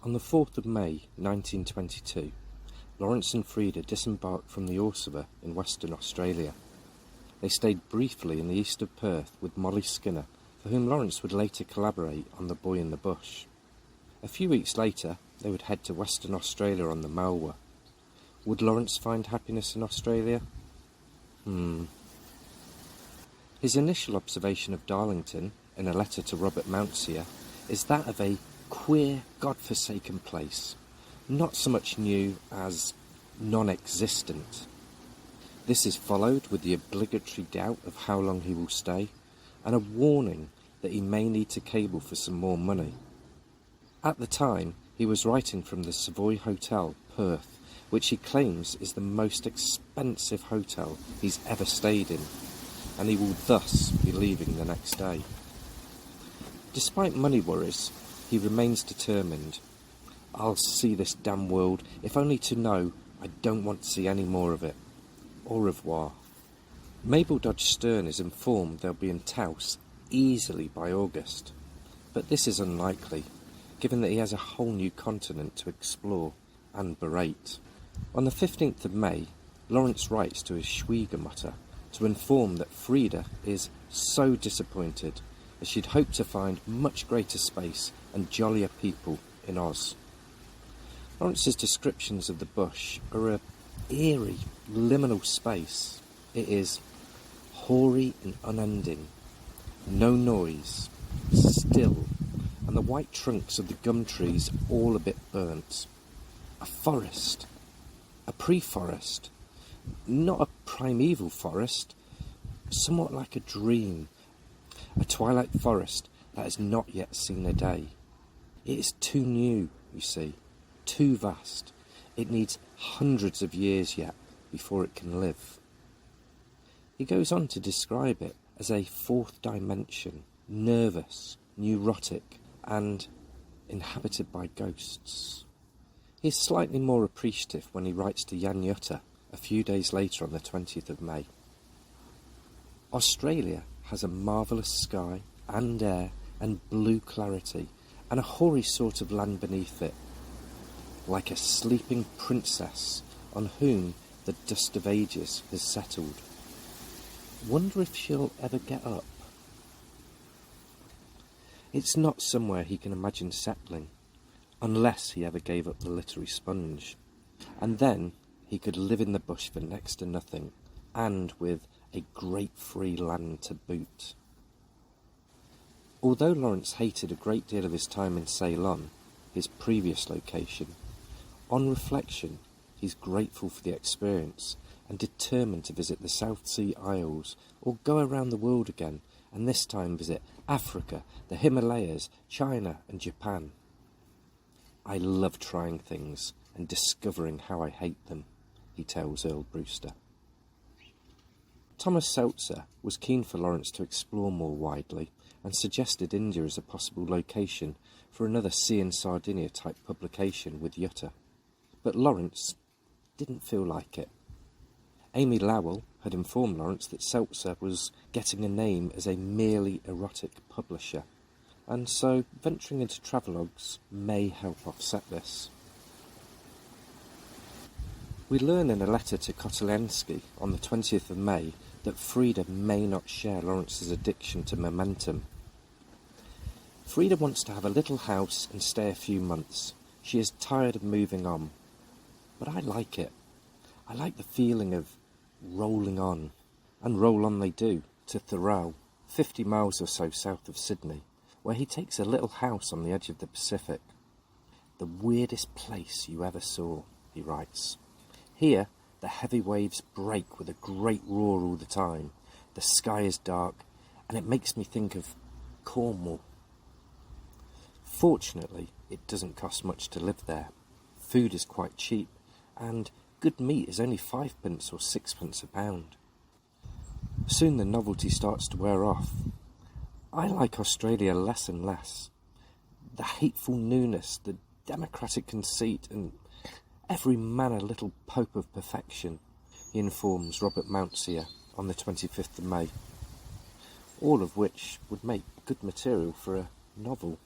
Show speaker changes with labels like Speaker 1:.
Speaker 1: On the 4th of May 1922, Lawrence and Frida disembarked from the Orsaver in Western Australia. They stayed briefly in the east of Perth with Molly Skinner, for whom Lawrence would later collaborate on The Boy in the Bush. A few weeks later, they would head to Western Australia on the Malwa. Would Lawrence find happiness in Australia? His initial observation of Darlington, in a letter to Robert Mountseer, is that of a queer, God-forsaken place, not so much new as non-existent. This is followed with the obligatory doubt of how long he will stay, and a warning that he may need to cable for some more money. At the time, he was writing from the Savoy Hotel, Perth, which he claims is the most expensive hotel he's ever stayed in, and he will thus be leaving the next day. Despite money worries, he remains determined. I'll see this damn world, if only to know I don't want to see any more of it. Au revoir. Mabel Dodge Stern is informed they'll be in Taos easily by August, but this is unlikely, given that he has a whole new continent to explore and berate. On the 15th of May, Lawrence writes to his Schwiegermutter to inform that Frida is so disappointed, as she'd hoped to find much greater space and jollier people in Oz. Lawrence's descriptions of the bush are a eerie, liminal space. It is hoary and unending, no noise, still, and the white trunks of the gum trees all a bit burnt. A forest, a pre-forest, not a primeval forest, somewhat like a dream, a twilight forest that has not yet seen a day. It is too new, you see, too vast. It needs hundreds of years yet before it can live. He goes on to describe it as a fourth dimension, nervous, neurotic, and inhabited by ghosts. He is slightly more appreciative when he writes to Jan Jutta a few days later on the 20th of May. Australia has a marvellous sky and air and blue clarity, and a hoary sort of land beneath it, like a sleeping princess on whom the dust of ages has settled. Wonder if she'll ever get up. It's not somewhere he can imagine settling, unless he ever gave up the literary sponge, and then he could live in the bush for next to nothing, and with a great free land to boot. Although Lawrence hated a great deal of his time in Ceylon, his previous location, on reflection he's grateful for the experience and determined to visit the South Sea Isles or go around the world again, and this time visit Africa, the Himalayas, China and Japan. I love trying things and discovering how I hate them, he tells Earl Brewster. Thomas Seltzer was keen for Lawrence to explore more widely and suggested India as a possible location for another Sea and Sardinia type publication with Jutta. But Lawrence didn't feel like it. Amy Lowell had informed Lawrence that Seltzer was getting a name as a merely erotic publisher, and so venturing into travelogues may help offset this. We learn in a letter to Kotylensky on the 20th of May that Frida may not share Lawrence's addiction to momentum. Frida wants to have a little house and stay a few months. She is tired of moving on. But I like it. I like the feeling of rolling on. And roll on they do, to Thoreau, 50 miles or so south of Sydney, where he takes a little house on the edge of the Pacific. The weirdest place you ever saw, he writes. Here, the heavy waves break with a great roar all the time. The sky is dark, and it makes me think of Cornwall. Fortunately, it doesn't cost much to live there. Food is quite cheap, and good meat is only 5p or 6p a pound. Soon the novelty starts to wear off. I like Australia less and less. The hateful newness, the democratic conceit, and every man a little pope of perfection, he informs Robert Mountseer on the 25th of May. All of which would make good material for a novel.